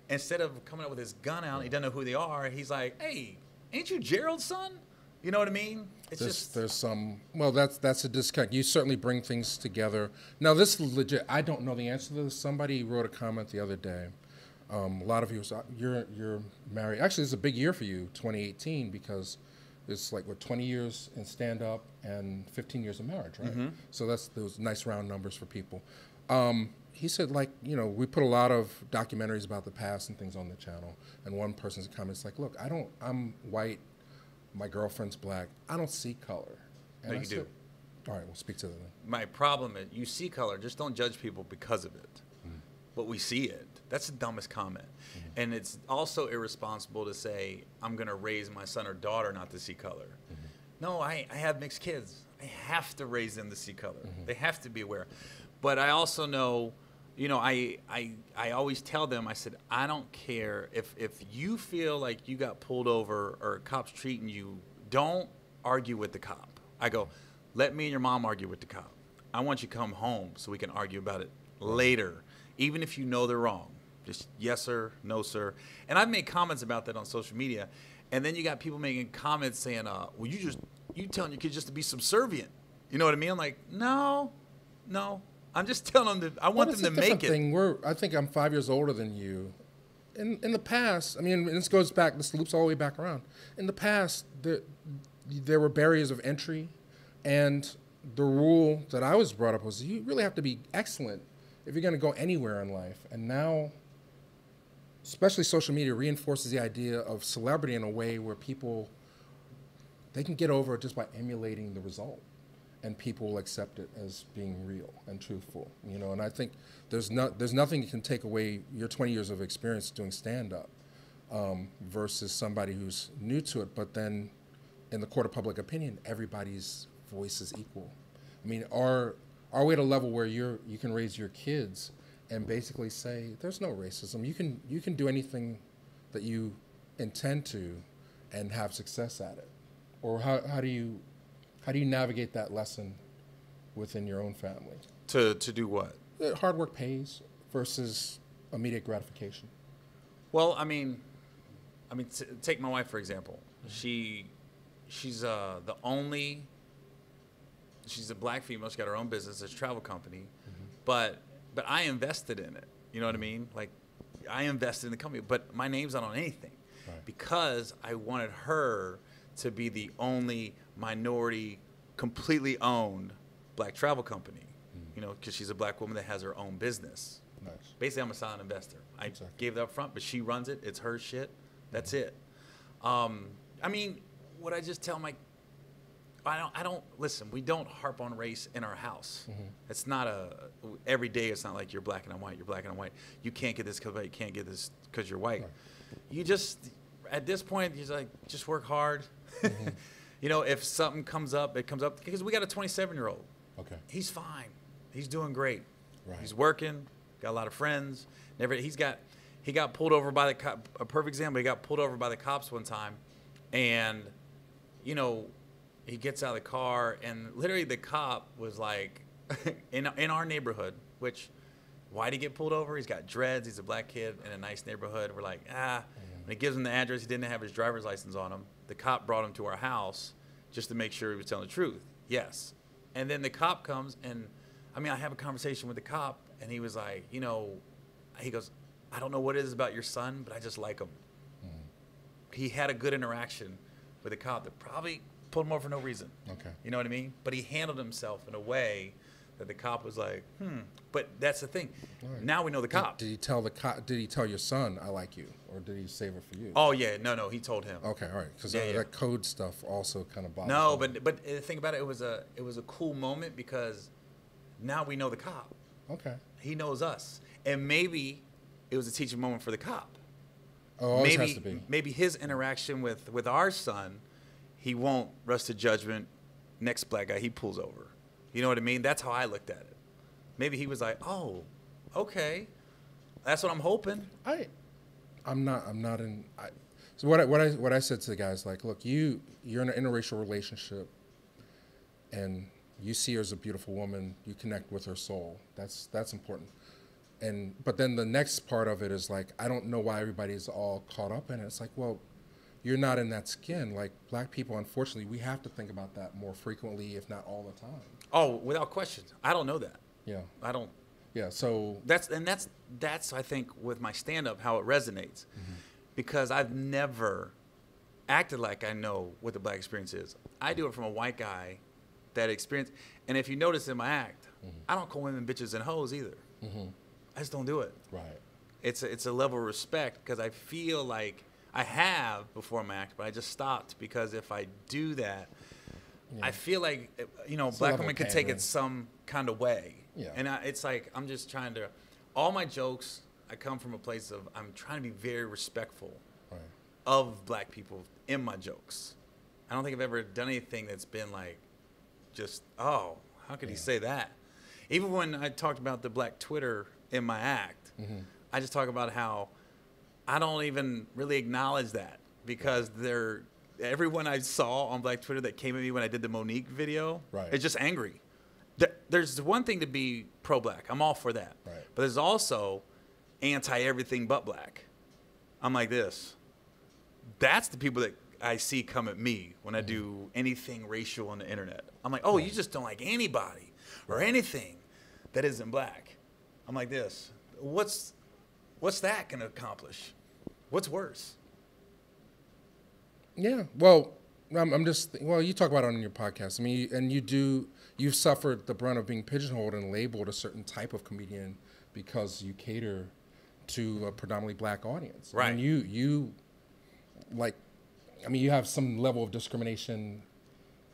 instead of coming up with his gun out, he doesn't know who they are, he's like, "Hey, ain't you Gerald's son?" You know what I mean? There's some, well, that's a disconnect. You certainly bring things together. Now, this is legit. I don't know the answer to this. Somebody wrote a comment the other day. A lot of you, you're married. Actually, it's a big year for you, 2018, because it's like, 20 years in stand-up and 15 years of marriage, right? So that's those nice round numbers for people. He said, we put a lot of documentaries about the past and things on the channel, and one person's comments like, "Look, I'm white, my girlfriend's black, I don't see color." And no, you do. All right, we'll speak to that. My problem is, you see color, just don't judge people because of it. But we see it. That's the dumbest comment. And it's also irresponsible to say, "I'm going to raise my son or daughter not to see color." No, I have mixed kids. I have to raise them to see color. They have to be aware. But I also know, I always tell them, I said, I don't care if you feel like you got pulled over or a cop's treating you, don't argue with the cop. I go, let me and your mom argue with the cop. I want you to come home so we can argue about it later. Even if you know they're wrong, just yes sir, no sir. And I've made comments about that on social media, and then you got people making comments saying, "Well, you telling your kids just to be subservient." You know what I mean? I'm like, no, I'm just telling them I want them to make it. I think I'm 5 years older than you. In the past, I mean, this goes back. This loops all the way back around. In the past, there were barriers of entry, and the rule that I was brought up was you really have to be excellent if you're going to go anywhere in life. And now, especially social media reinforces the idea of celebrity in a way where they can get over it just by emulating the result, and people will accept it as being real and truthful. And I think there's nothing that can take away your 20 years of experience doing stand-up versus somebody who's new to it. But then, in the court of public opinion, everybody's voice is equal. I mean, are we at a level where you can raise your kids and basically say there's no racism? You can do anything that you intend to and have success at it. Or how do you navigate that lesson within your own family? To do what? Hard work pays versus immediate gratification. Well, I mean, take my wife for example. She's a black female. She's got her own business. It's a travel company, but I invested in it. You know what I mean? Like, I invested in the company, but my name's not on anything because I wanted her to be the only minority, completely owned black travel company. You know, because she's a black woman that has her own business. Nice. Basically, I'm a silent investor. I Exactly. gave it up front, but she runs it. It's her shit. That's it. I mean, what I just tell my, I don't listen. We don't harp on race in our house. It's not every day. It's not like you're black and I'm white. You're black and I'm white. You can't get this because you can't get this because you're white. Right. You just, at this point, you're like, just work hard. You know, if something comes up, it comes up. Because we got a 27-year-old. Okay. He's fine. He's doing great. Right. He's working. Got a lot of friends. He got pulled over by the cop. A perfect example. He got pulled over by the cops one time, and you know, he gets out of the car, and literally the cop was like, in our neighborhood, which, why'd he get pulled over? He's got dreads. He's a black kid in a nice neighborhood. We're like, When he gives him the address, he didn't have his driver's license on him. The cop brought him to our house just to make sure he was telling the truth. Yes. And then the cop comes, and I have a conversation with the cop, and he was like, you know, he goes, I don't know what it is about your son, but I just like him. He had a good interaction with a cop that probably pulled him over for no reason. Okay. You know what I mean? But he handled himself in a way that the cop was like, But that's the thing. Right. Now we know the cop. Did he tell the cop? Did he tell your son, I like you, or did he save it for you? Oh yeah, no, he told him. Okay, all right, because Yeah, yeah. that code stuff also kind of bothers No, me. but the thing about it, it was a cool moment because now we know the cop. Okay. He knows us, and maybe it was a teaching moment for the cop. Oh, always maybe has to be. maybe his interaction with our son, he won't rush to judgment. Next black guy he pulls over. You know what I mean? That's how I looked at it. Maybe he was like, oh, okay, that's what I'm hoping. I'm not in. So what I said to the guys, like, look, you're in an interracial relationship, and you see her as a beautiful woman. You connect with her soul. That's important. But then the next part of it is like, I don't know why everybody's all caught up in it. It's like, well, you're not in that skin. Like, black people, unfortunately, we have to think about that more frequently, if not all the time. Oh, without question. I don't know that. Yeah. I don't. Yeah. So That's I think with my stand-up how it resonates, because I've never acted like I know what the black experience is. I do it from a white guy that experience. And if you notice in my act, I don't call women bitches and hoes either. I just don't do it. right. It's a level of respect because I feel like I have before my act, but I just stopped because if I do that, I feel like, you know, It's a black level women of can take pandering. it some kind of way. Yeah. And it's like, I'm just trying to, all my jokes, I come from a place of, I'm trying to be very respectful Right. of black people in my jokes. I don't think I've ever done anything that's been like, just, oh, how could he say that? Even when I talked about the black Twitter in my act, I just talk about how I don't even really acknowledge that because everyone I saw on black Twitter that came at me when I did the Monique video Right. is just angry. There's one thing to be pro-black. I'm all for that. Right. But there's also anti-everything but black. I'm like this. That's the people that I see come at me when I do anything racial on the internet. I'm like, oh, you just don't like anybody or anything that isn't black. I'm like this. What's that going to accomplish? What's worse? Yeah. Well, I'm just. Well, you talk about it on your podcast. I mean, you've suffered the brunt of being pigeonholed and labeled a certain type of comedian because you cater to a predominantly black audience. Right. And you you have some level of discrimination,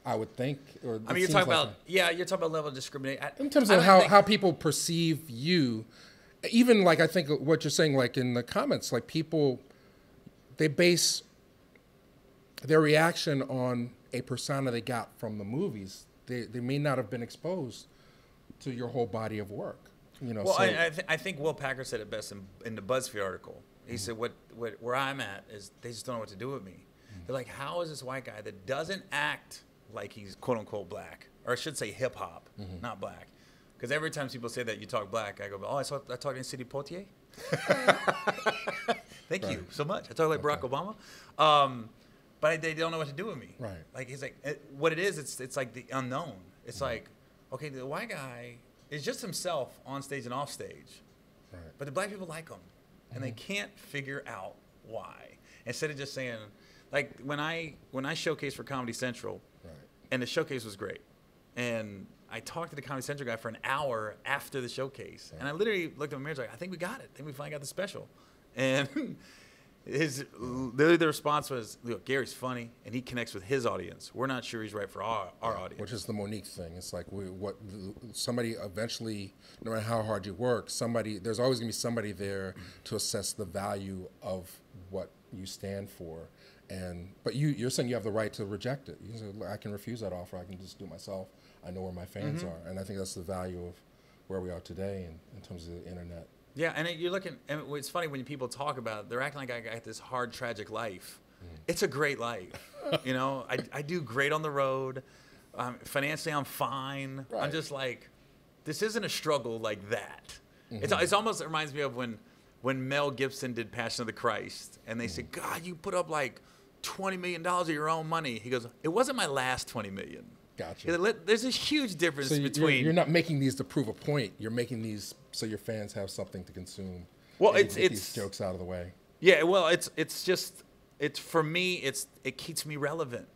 I would think. Or I mean, you're talking about you're talking about level of discrimination. in terms of how people perceive you. Even like I think what you're saying, like in the comments, like people, they base their reaction on a persona they got from the movies. They may not have been exposed to your whole body of work. You know. Well, So, I think Will Packer said it best in the BuzzFeed article. He said, where I'm at is they just don't know what to do with me. They're like, how is this white guy that doesn't act like he's quote unquote black, or I should say hip hop, not black? Because every time people say that you talk black, I go, oh, I talk in City Poitier. Thank you so much. I talk like Barack Obama. But they don't know what to do with me. Right. Like he's like, what it is, it's like the unknown. It's like, okay, the white guy is just himself on stage and off stage. Right. But the black people like him, and they can't figure out why. Instead of just saying, Like when I showcased for Comedy Central, and the showcase was great, and I talked to the Comedy Central guy for an hour after the showcase, and I literally looked at my mirror like, I think we got it. I think we finally got the special, and the response was, look, Gary's funny and he connects with his audience. We're not sure he's right for our audience. Which is the Monique thing. It's like somebody eventually, no matter how hard you work, there's always gonna be somebody there to assess the value of what you stand for. But you're saying you have the right to reject it. You say, I can refuse that offer. I can just do it myself. I know where my fans are, and I think that's the value of where we are today in terms of the internet. Yeah, and you're looking, and it's funny when people talk about it, they're acting like I got this hard, tragic life. It's a great life. You know, I do great on the road. Financially, I'm fine. Right. I'm just like, this isn't a struggle like that. It's almost, it reminds me of when Mel Gibson did Passion of the Christ, and they said, God, you put up like $20 million of your own money. He goes, it wasn't my last $20 million. Gotcha. There's a huge difference between. You're not making these to prove a point. You're making these so your fans have something to consume. Well, it's these jokes out of the way. Yeah. Well, it's for me. It keeps me relevant.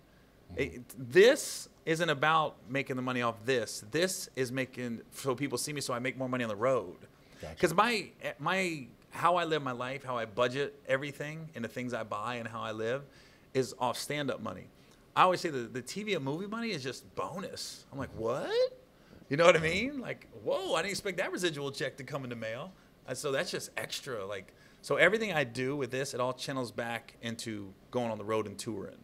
This isn't about making the money off this. This is making so people see me, so I make more money on the road. Because my how I live my life, how I budget everything, and the things I buy, and how I live, is off stand-up money. I always say the TV and movie money is just bonus. I'm like, what? You know what I mean? Like, whoa, I didn't expect that residual check to come in the mail. And so that's just extra. Like, so everything I do with this, it all channels back into going on the road and touring.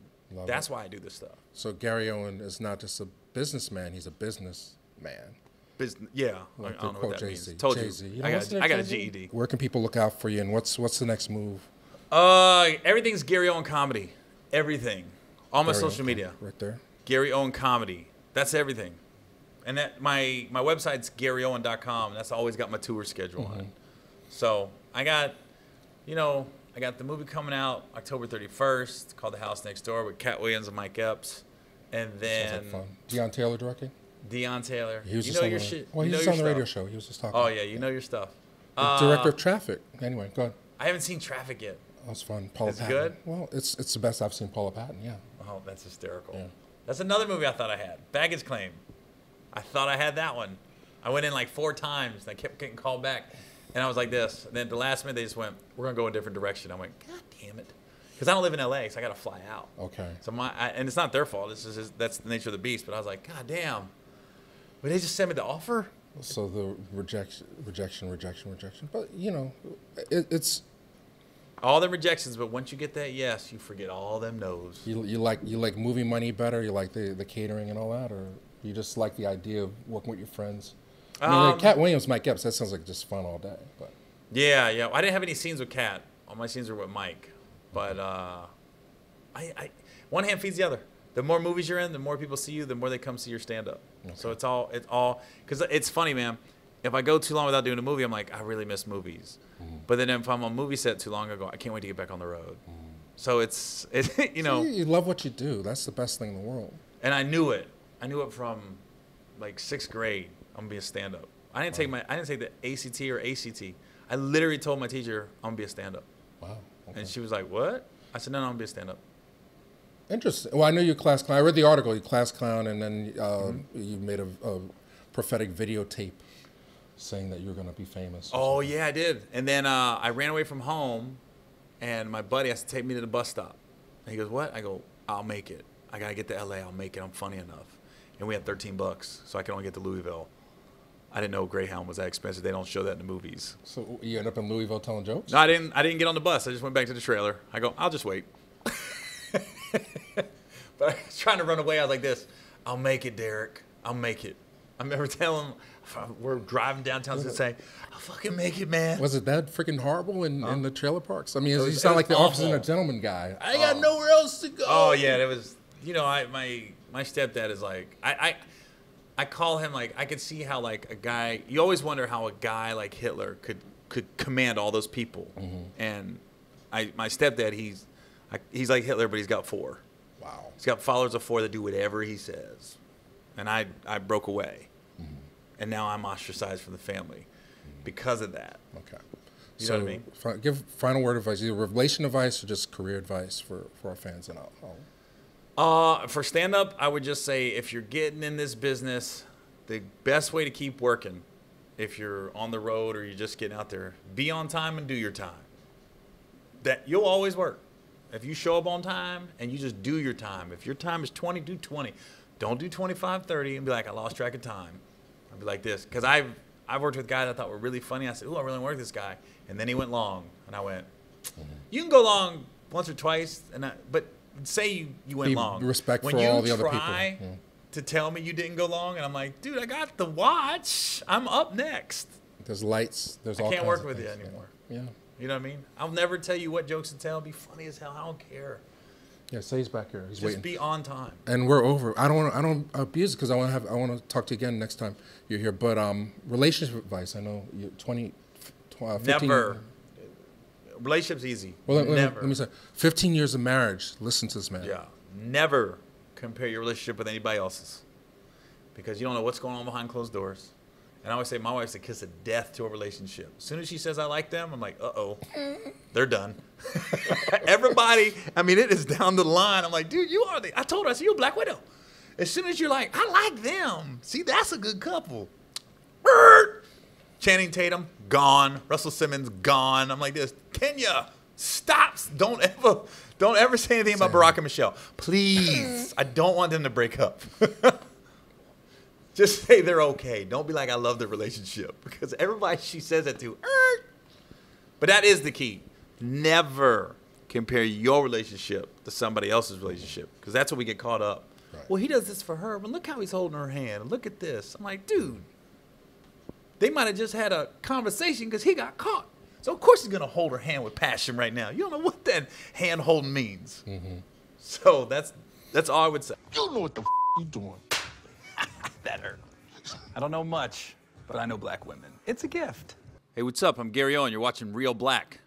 That's why I do this stuff. So Gary Owen is not just a businessman; he's a businessman. Yeah, like I don't know what that means. Told you. You I got a GED. Where can people look out for you, and what's the next move? Everything's Gary Owen Comedy. Everything. All my social media. Right there. Gary Owen Comedy. That's everything. And that my website's GaryOwen.com. That's always got my tour schedule on it. So I got the movie coming out October 31st called The House Next Door with Cat Williams and Mike Epps. And then sounds like fun. Deion Taylor directing? Deion Taylor. He was you just know your shit. Well, he was just on the radio show. He was just talking. Oh, yeah. You know your stuff. The director of Traffic. Anyway, go ahead. I haven't seen Traffic yet. That was fun. Paula Patton. Good? Well, it's the best I've seen Paula Patton, yeah. Oh, that's hysterical. Yeah. That's another movie I thought I had. Baggage Claim. I thought I had that one. I went in like 4 times, and I kept getting called back. And I was like this. And then at the last minute, they just went, we're going to go a different direction. I went, God damn it. Because I don't live in L.A., so I got to fly out. Okay. So and it's not their fault. That's the nature of the beast. But I was like, God damn. Would they just send me the offer? So the rejection. But, you know, it's... All the rejections, but once you get that yes, you forget all them no's. You like movie money better? You like the catering and all that? Or you just like the idea of working with your friends? I mean, like Cat Williams, Mike Epps, that sounds like just fun all day. But Yeah. I didn't have any scenes with Cat. All my scenes were with Mike. But one hand feeds the other. The more movies you're in, the more people see you, the more they come see your stand-up. Okay. So it's all, because it's funny, man. If I go too long without doing a movie, I'm like, I really miss movies. But then if I'm on a movie set too long, I go, I can't wait to get back on the road. So it's you know. See, you love what you do. That's the best thing in the world. And I knew it. I knew it from like 6th grade. I'm gonna be a stand-up. I didn't take the ACT or ACT. I literally told my teacher I'm gonna be a stand-up. Wow. Okay. And she was like, what? I said, no, I'm gonna be a stand-up. Interesting. Well, I know you're class clown. I read the article. You class clown, and then you made a prophetic videotape saying that you were going to be famous. Oh, yeah, I did. And then I ran away from home, and my buddy has to take me to the bus stop. And he goes, what? I go, I'll make it. I got to get to L.A. I'll make it. I'm funny enough. And we had $13, so I could only get to Louisville. I didn't know Greyhound was that expensive. They don't show that in the movies. So you end up in Louisville telling jokes? No, I didn't get on the bus. I just went back to the trailer. I go, I'll just wait. But I was trying to run away. I was like this, I'll make it, Derek. I'll make it. I remember telling him, we're driving downtown and say, I'll fucking make it, man. Was it that freaking horrible in the trailer parks? I mean, you sound like the Officer and a Gentleman guy. I got nowhere else to go. Oh, yeah, that was, you know, my stepdad is like, I call him like, I could see how like a guy, you always wonder how a guy like Hitler could command all those people. And my stepdad, he's like Hitler, but he's got 4. Wow. He's got followers of 4 that do whatever he says. And I broke away. And now I'm ostracized from the family because of that. Okay. You know what I mean? Give final word advice, either relation advice or just career advice for our fans. And For stand-up, I would just say if you're getting in this business, the best way to keep working, if you're on the road or you're just getting out there, be on time and do your time. That you'll always work. If you show up on time and you just do your time. If your time is 20, do 20. Don't do 25, 30 and be like, I lost track of time. I'll be like this. Because I've worked with guys I thought were really funny. I said, ooh, I really want to work with this guy. And then he went long. And I went, you can go long once or twice, but say you went long. Respect for all the other people. When you try to tell me you didn't go long, and I'm like, dude, I got the watch. I'm up next. There's lights. There's all I can't kinds work of with things. you anymore. Yeah. You know what I mean? I'll never tell you what jokes to tell. Be funny as hell. I don't care. Yeah, say he's back here. He's waiting. Just be on time. And we're over. I don't abuse it because I want to talk to you again next time you're here. But relationship advice. I know you're 15. Never. Relationship's easy. Well, never. let me say, 15 years of marriage. Listen to this man. Yeah. Never compare your relationship with anybody else's, because you don't know what's going on behind closed doors. And I always say my wife's the kiss of death to a relationship. As soon as she says I like them, I'm like, uh-oh, they're done. Everybody, I mean, it is down the line. I'm like, dude, I told her, I said, you're a Black Widow. As soon as you're like, I like them. See, that's a good couple. Channing Tatum, gone. Russell Simmons, gone. I'm like this. Kenya, stop. Don't ever say anything about Barack and Michelle. Please. I don't want them to break up. Just say they're okay. Don't be like, I love the relationship. Because everybody she says that to. But that is the key. Never compare your relationship to somebody else's relationship. Because that's what we get caught up. Right. Well, he does this for her. But look how he's holding her hand. Look at this. I'm like, dude. They might have just had a conversation because he got caught. So, of course, he's going to hold her hand with passion right now. You don't know what that hand holding means. Mm-hmm. So that's all I would say. You know what the you doing. That hurt. I don't know much, but I know black women. It's a gift. Hey, what's up? I'm Gary Owen. You're watching Real Black.